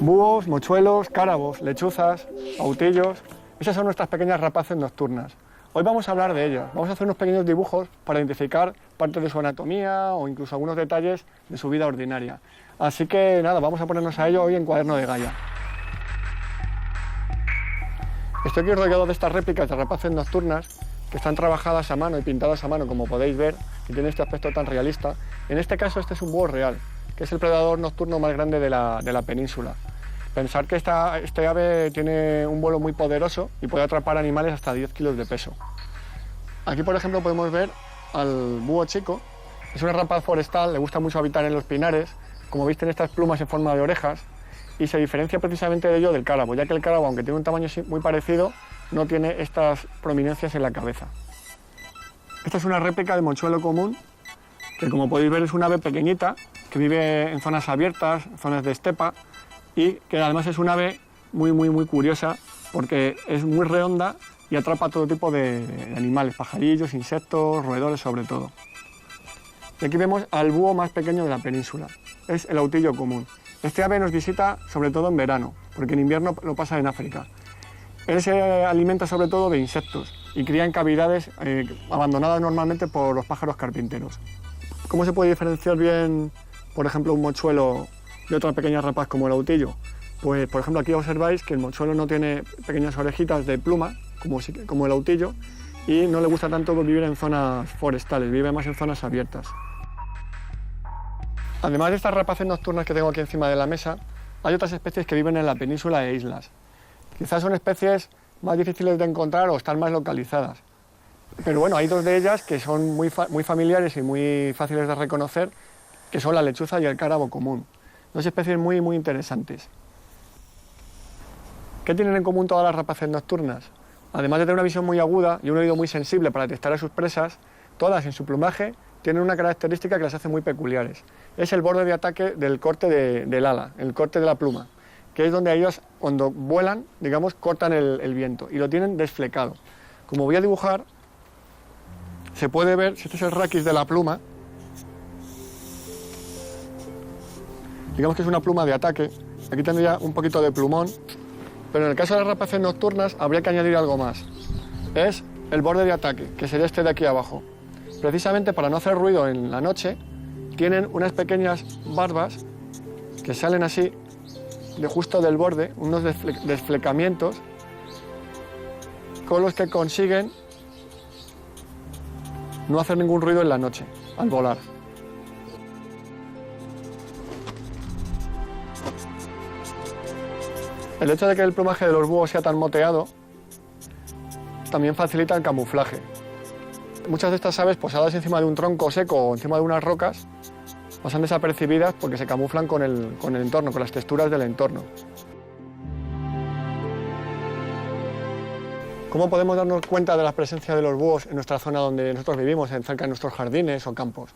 Búhos, mochuelos, cárabos, lechuzas, autillos. Esas son nuestras pequeñas rapaces nocturnas. Hoy vamos a hablar de ellas. Vamos a hacer unos pequeños dibujos para identificar parte de su anatomía o incluso algunos detalles de su vida ordinaria. Así que nada, vamos a ponernos a ello hoy en Cuaderno de Gaia. Estoy aquí rodeado de estas réplicas de rapaces nocturnas que están trabajadas a mano y pintadas a mano, como podéis ver, y tiene este aspecto tan realista. En este caso, este es un búho real, que es el predador nocturno más grande de la península. Pensar que este ave tiene un vuelo muy poderoso y puede atrapar animales hasta 10 kilos de peso. Aquí, por ejemplo, podemos ver al búho chico. Es una rapaz forestal, le gusta mucho habitar en los pinares. Como veis, tiene estas plumas en forma de orejas y se diferencia precisamente de ello del cárabo, ya que el cárabo, aunque tiene un tamaño muy parecido, no tiene estas prominencias en la cabeza. Esta es una réplica de mochuelo común, que como podéis ver es un ave pequeñita, que vive en zonas abiertas, zonas de estepa, y que además es un ave muy curiosa, porque es muy redonda y atrapa todo tipo de animales, pajarillos, insectos, roedores sobre todo. Y aquí vemos al búho más pequeño de la península, es el autillo común. Este ave nos visita sobre todo en verano, porque en invierno lo pasa en África. Él se alimenta sobre todo de insectos y cría en cavidades abandonadas normalmente por los pájaros carpinteros. ¿Cómo se puede diferenciar bien, por ejemplo, un mochuelo de otra pequeña rapaz como el autillo? Pues, por ejemplo, aquí observáis que el mochuelo no tiene pequeñas orejitas de pluma, como el autillo, y no le gusta tanto vivir en zonas forestales, vive más en zonas abiertas. Además de estas rapaces nocturnas que tengo aquí encima de la mesa, hay otras especies que viven en la península e islas. Quizás son especies más difíciles de encontrar o están más localizadas. Pero bueno, hay dos de ellas que son muy familiares y muy fáciles de reconocer, que son la lechuza y el cárabo común. Dos especies muy interesantes. ¿Qué tienen en común todas las rapaces nocturnas? Además de tener una visión muy aguda y un oído muy sensible para detectar a sus presas, todas en su plumaje tienen una característica que las hace muy peculiares. Es el borde de ataque del corte del ala, el corte de la pluma, que es donde ellos, cuando vuelan, digamos, cortan el viento y lo tienen desflecado. Como voy a dibujar, se puede ver, si este es el raquis de la pluma, digamos que es una pluma de ataque, aquí tendría un poquito de plumón, pero en el caso de las rapaces nocturnas habría que añadir algo más. Es el borde de ataque, que sería este de aquí abajo. Precisamente para no hacer ruido en la noche, tienen unas pequeñas barbas que salen así, de justo del borde, unos desflecamientos, con los que consiguen no hacer ningún ruido en la noche, al volar. El hecho de que el plumaje de los búhos sea tan moteado también facilita el camuflaje. Muchas de estas aves posadas encima de un tronco seco o encima de unas rocas pasan desapercibidas porque se camuflan con el entorno, con las texturas del entorno. ¿Cómo podemos darnos cuenta de la presencia de los búhos en nuestra zona donde nosotros vivimos, cerca de nuestros jardines o campos?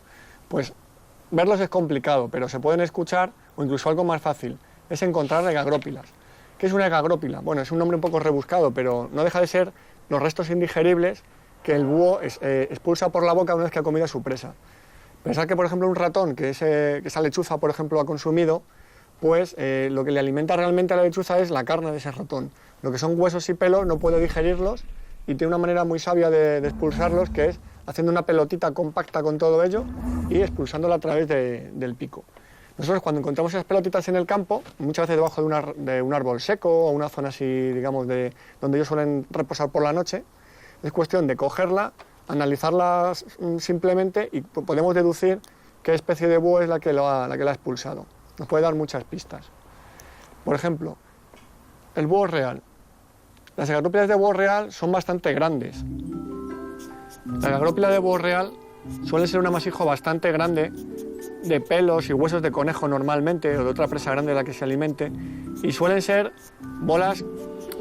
Pues verlos es complicado, pero se pueden escuchar, o incluso algo más fácil, es encontrar egagrópilas. ¿Qué es una egagrópila? Bueno, es un nombre un poco rebuscado, pero no deja de ser los restos indigeribles que el búho expulsa por la boca una vez que ha comido a su presa. Pensar que, por ejemplo, un ratón que esa lechuza, por ejemplo, ha consumido, pues lo que le alimenta realmente a la lechuza es la carne de ese ratón. Lo que son huesos y pelo no puede digerirlos y tiene una manera muy sabia de expulsarlos, que es haciendo una pelotita compacta con todo ello y expulsándola a través del pico. Nosotros cuando encontramos esas pelotitas en el campo, muchas veces debajo de un árbol seco o una zona así, digamos, donde ellos suelen reposar por la noche, es cuestión de cogerla, analizarla simplemente y podemos deducir qué especie de búho es la que la ha expulsado. Nos puede dar muchas pistas. Por ejemplo, el búho real. Las egagrópilas de búho real son bastante grandes. La egagrópila de búho real suele ser un amasijo bastante grande de pelos y huesos de conejo normalmente, o de otra presa grande de la que se alimente, y suelen ser bolas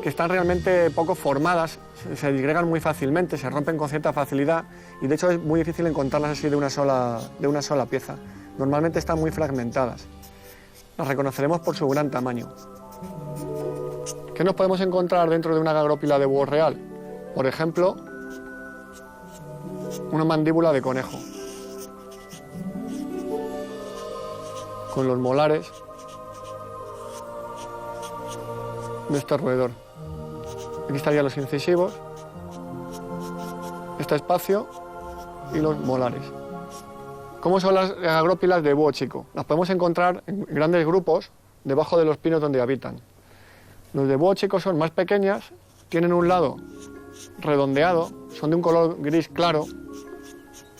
que están realmente poco formadas, se disgregan muy fácilmente, se rompen con cierta facilidad y de hecho es muy difícil encontrarlas así de una sola pieza. Normalmente están muy fragmentadas. Las reconoceremos por su gran tamaño. ¿Qué nos podemos encontrar dentro de una egagrópila de búho real? Por ejemplo, una mandíbula de conejo, con los molares de este roedor. Aquí estarían los incisivos, este espacio y los molares. ¿Cómo son las agrópilas de búho chico? Las podemos encontrar en grandes grupos debajo de los pinos donde habitan. Los de búho chico son más pequeñas, tienen un lado redondeado, son de un color gris claro,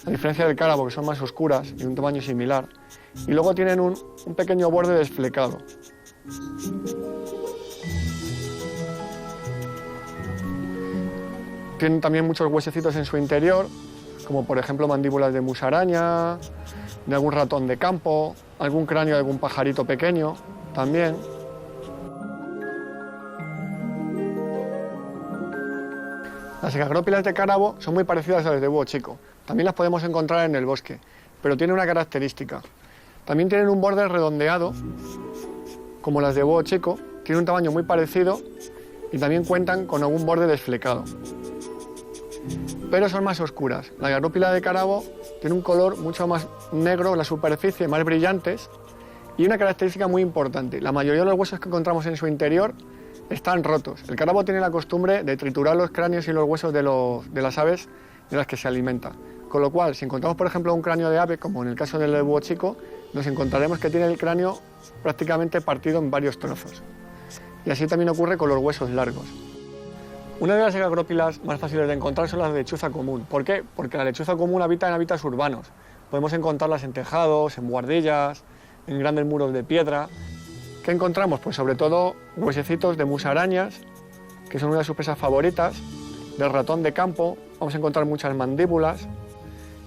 a diferencia del cárabo, que son más oscuras y de un tamaño similar, y luego tienen un pequeño borde desflecado. Tienen también muchos huesecitos en su interior, como por ejemplo mandíbulas de musaraña, de algún ratón de campo, algún cráneo de algún pajarito pequeño también. Las agrópilas de cárabo son muy parecidas a las de búho chico. También las podemos encontrar en el bosque, pero tienen una característica. También tienen un borde redondeado, como las de búho chico, tienen un tamaño muy parecido y también cuentan con algún borde desflecado. Pero son más oscuras. La agrópila de cárabo tiene un color mucho más negro en la superficie, más brillantes, y una característica muy importante: la mayoría de los huesos que encontramos en su interior están rotos. El cárabo tiene la costumbre de triturar los cráneos y los huesos de las aves de las que se alimenta. Con lo cual, si encontramos, por ejemplo, un cráneo de ave, como en el caso del búho chico, nos encontraremos que tiene el cráneo prácticamente partido en varios trozos. Y así también ocurre con los huesos largos. Una de las agrópilas más fáciles de encontrar son las de lechuza común. ¿Por qué? Porque la lechuza común habita en hábitats urbanos. Podemos encontrarlas en tejados, en buhardillas, en grandes muros de piedra. ¿Qué encontramos? Pues sobre todo huesecitos de musarañas, que son una de sus presas favoritas, del ratón de campo, vamos a encontrar muchas mandíbulas.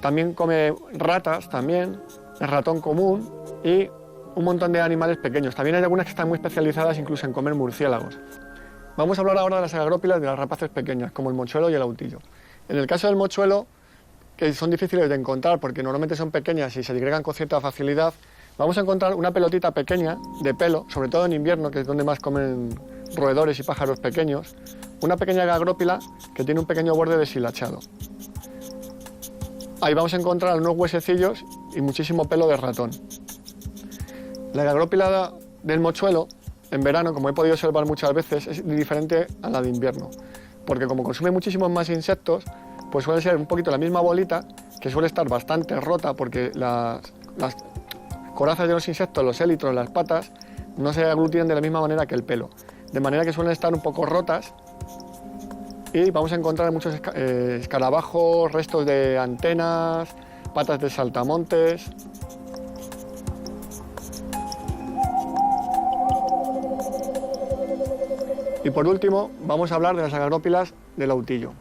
También come ratas, también, el ratón común y un montón de animales pequeños. También hay algunas que están muy especializadas incluso en comer murciélagos. Vamos a hablar ahora de las agrópilas de las rapaces pequeñas, como el mochuelo y el autillo. En el caso del mochuelo, que son difíciles de encontrar porque normalmente son pequeñas y se disgregan con cierta facilidad, vamos a encontrar una pelotita pequeña de pelo, sobre todo en invierno, que es donde más comen roedores y pájaros pequeños, una pequeña agrópila que tiene un pequeño borde deshilachado. Ahí vamos a encontrar unos huesecillos y muchísimo pelo de ratón. La agrópila del mochuelo, en verano, como he podido observar muchas veces, es diferente a la de invierno, porque como consume muchísimos más insectos, pues suele ser un poquito la misma bolita, que suele estar bastante rota porque las corazas de los insectos, los élitros, las patas, no se aglutinan de la misma manera que el pelo, de manera que suelen estar un poco rotas y vamos a encontrar muchos escarabajos, restos de antenas, patas de saltamontes. Y por último, vamos a hablar de las agrópilas del autillo.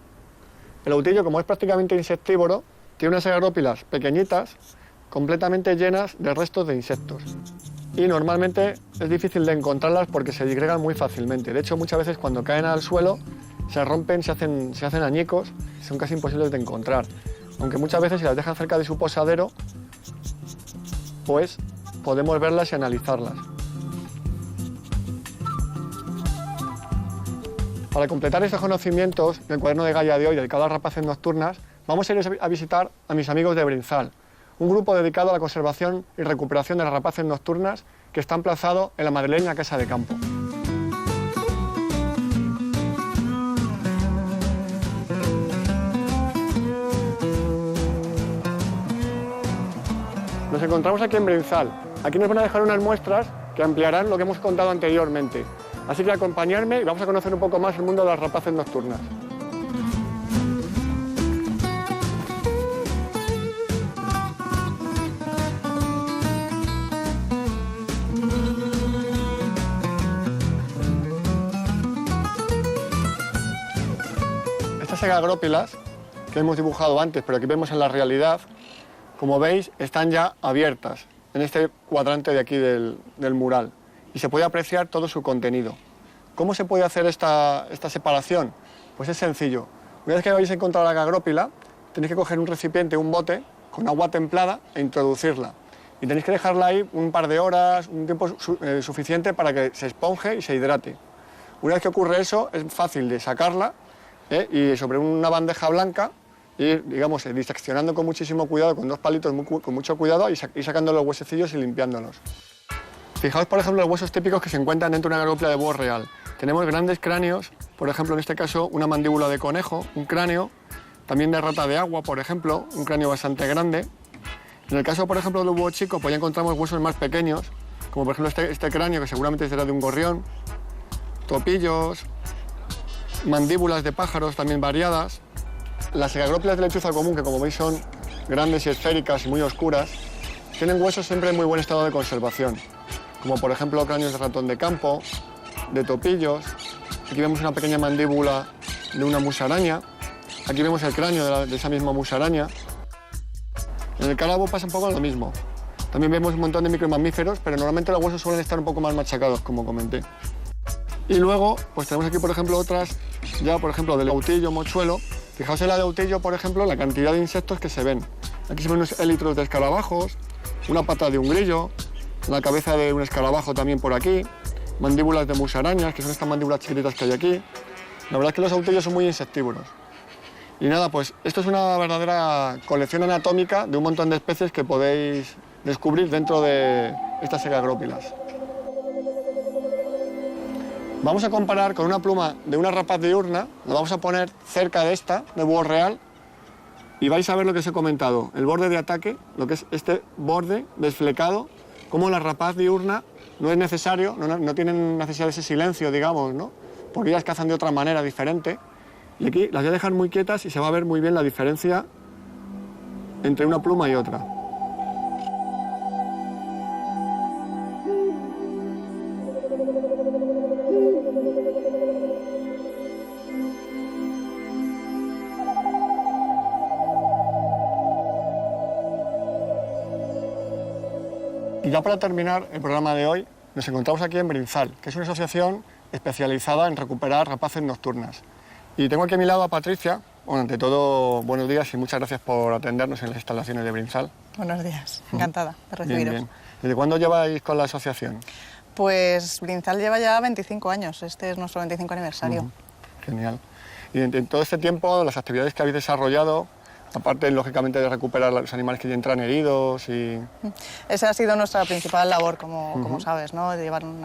El autillo, como es prácticamente insectívoro, tiene unas agrópilas pequeñitas, completamente llenas de restos de insectos. Y normalmente es difícil de encontrarlas porque se disgregan muy fácilmente. De hecho, muchas veces cuando caen al suelo, se rompen, se hacen añicos, son casi imposibles de encontrar. Aunque muchas veces si las dejan cerca de su posadero, pues podemos verlas y analizarlas. Para completar estos conocimientos del cuaderno de Gaia de hoy, dedicado a rapaces nocturnas, vamos a ir a visitar a mis amigos de Brinzal, un grupo dedicado a la conservación y recuperación de las rapaces nocturnas que está emplazado en la madrileña Casa de Campo. Nos encontramos aquí en Brinzal. Aquí nos van a dejar unas muestras que ampliarán lo que hemos contado anteriormente. Así que acompañadme y vamos a conocer un poco más el mundo de las rapaces nocturnas. Estas agrópilas que hemos dibujado antes, pero que vemos en la realidad, como veis, están ya abiertas en este cuadrante de aquí del mural y se puede apreciar todo su contenido. ¿Cómo se puede hacer esta separación? Pues es sencillo. Una vez que habéis encontrado la agrópila, tenéis que coger un recipiente, un bote, con agua templada e introducirla. Y tenéis que dejarla ahí un par de horas, un tiempo suficiente para que se esponje y se hidrate. Una vez que ocurre eso, es fácil de sacarla y sobre una bandeja blanca, ir, digamos, diseccionando con muchísimo cuidado, con dos palitos con mucho cuidado, y sacando los huesecillos y limpiándolos. Fijaos, por ejemplo, los huesos típicos que se encuentran dentro de una agrópila de búho real. Tenemos grandes cráneos, por ejemplo, en este caso, una mandíbula de conejo, un cráneo, también de rata de agua, por ejemplo, un cráneo bastante grande. En el caso, por ejemplo, del búho chico, pues ya encontramos huesos más pequeños, como por ejemplo este cráneo, que seguramente será de un gorrión, topillos, mandíbulas de pájaros también variadas. Las segagrópilas de lechuza común, que como veis son grandes y esféricas y muy oscuras, tienen huesos siempre en muy buen estado de conservación, como por ejemplo cráneos de ratón de campo, de topillos. Aquí vemos una pequeña mandíbula de una musaraña. Aquí vemos el cráneo de esa misma musaraña. En el cárabo pasa un poco lo mismo. También vemos un montón de micromamíferos, pero normalmente los huesos suelen estar un poco más machacados, como comenté. Y luego, pues tenemos aquí, por ejemplo, otras, ya por ejemplo, del autillo, mochuelo. Fijaos en la de autillo, por ejemplo, la cantidad de insectos que se ven. Aquí se ven unos élitros de escarabajos, una pata de un grillo, la cabeza de un escarabajo también por aquí, mandíbulas de musarañas, que son estas mandíbulas chiquititas que hay aquí. La verdad es que los autillos son muy insectívoros. Y nada, pues esto es una verdadera colección anatómica de un montón de especies que podéis descubrir dentro de estas segagrópilas. Vamos a comparar con una pluma de una rapaz diurna, la vamos a poner cerca de esta, de búho real, y vais a ver lo que os he comentado, el borde de ataque, lo que es este borde desflecado, como la rapaz diurna no es necesario, no tienen necesidad de ese silencio, digamos, ¿no? Porque ellas cazan de otra manera diferente. Y aquí las voy a dejar muy quietas y se va a ver muy bien la diferencia entre una pluma y otra. Y ya para terminar el programa de hoy, nos encontramos aquí en Brinzal, que es una asociación especializada en recuperar rapaces nocturnas. Y tengo aquí a mi lado a Patricia. Bueno, ante todo, buenos días y muchas gracias por atendernos en las instalaciones de Brinzal. Buenos días, encantada de recibiros. Bien, bien. ¿Desde cuándo lleváis con la asociación? Pues Brinzal lleva ya 25 años, este es nuestro 25 aniversario. Genial. Y en todo este tiempo, las actividades que habéis desarrollado, aparte, lógicamente, de recuperar los animales que ya entran heridos y... Esa ha sido nuestra principal labor, como sabes, ¿no? De llevar un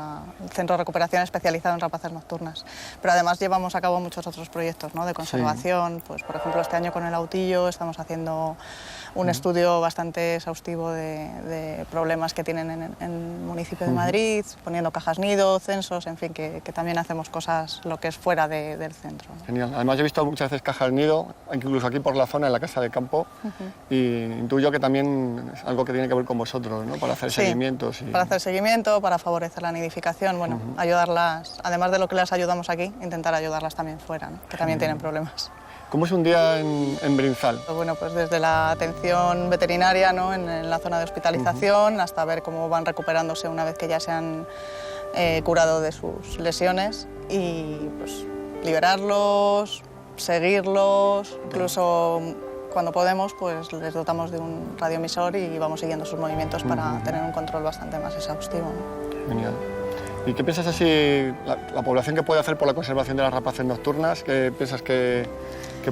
centro de recuperación especializado en rapaces nocturnas. Pero además llevamos a cabo muchos otros proyectos, ¿no? De conservación. Sí. Pues, por ejemplo, este año con el autillo estamos haciendo un estudio bastante exhaustivo de problemas que tienen en el municipio de Madrid, poniendo cajas nido, censos, en fin, que también hacemos cosas lo que es fuera del centro, ¿no? Genial. Además, he visto muchas veces cajas nido, incluso aquí por la zona, en la casa de campo, y intuyo que también es algo que tiene que ver con vosotros, ¿no? Para hacer seguimientos. Y... Para hacer seguimiento, para favorecer la nidificación, bueno, ayudarlas, además de lo que las ayudamos aquí, intentar ayudarlas también fuera, ¿no? Que también tienen problemas. ¿Cómo es un día en Brinzal? Bueno, pues desde la atención veterinaria, ¿no? en la zona de hospitalización, hasta ver cómo van recuperándose una vez que ya se han curado de sus lesiones y pues liberarlos, seguirlos, incluso cuando podemos pues les dotamos de un radioemisor y vamos siguiendo sus movimientos para tener un control bastante más exhaustivo, ¿no? Genial. ¿Y qué piensas así, la población que puede hacer por la conservación de las rapaces nocturnas? ¿Qué piensas que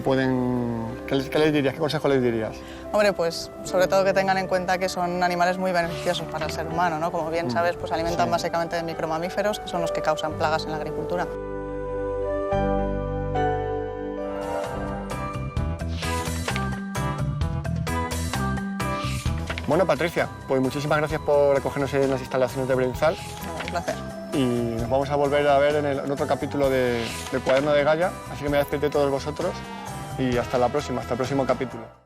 pueden... ¿Qué les dirías? ¿Qué consejo les dirías? Hombre, pues sobre todo que tengan en cuenta que son animales muy beneficiosos para el ser humano, ¿no? Como bien sabes, pues alimentan básicamente de micromamíferos, que son los que causan plagas en la agricultura. Bueno, Patricia, pues muchísimas gracias por acogernos en las instalaciones de Brinzal. Un placer. Y nos vamos a volver a ver en otro capítulo de Cuaderno de Gaia, así que me despido de todos vosotros y hasta la próxima, hasta el próximo capítulo.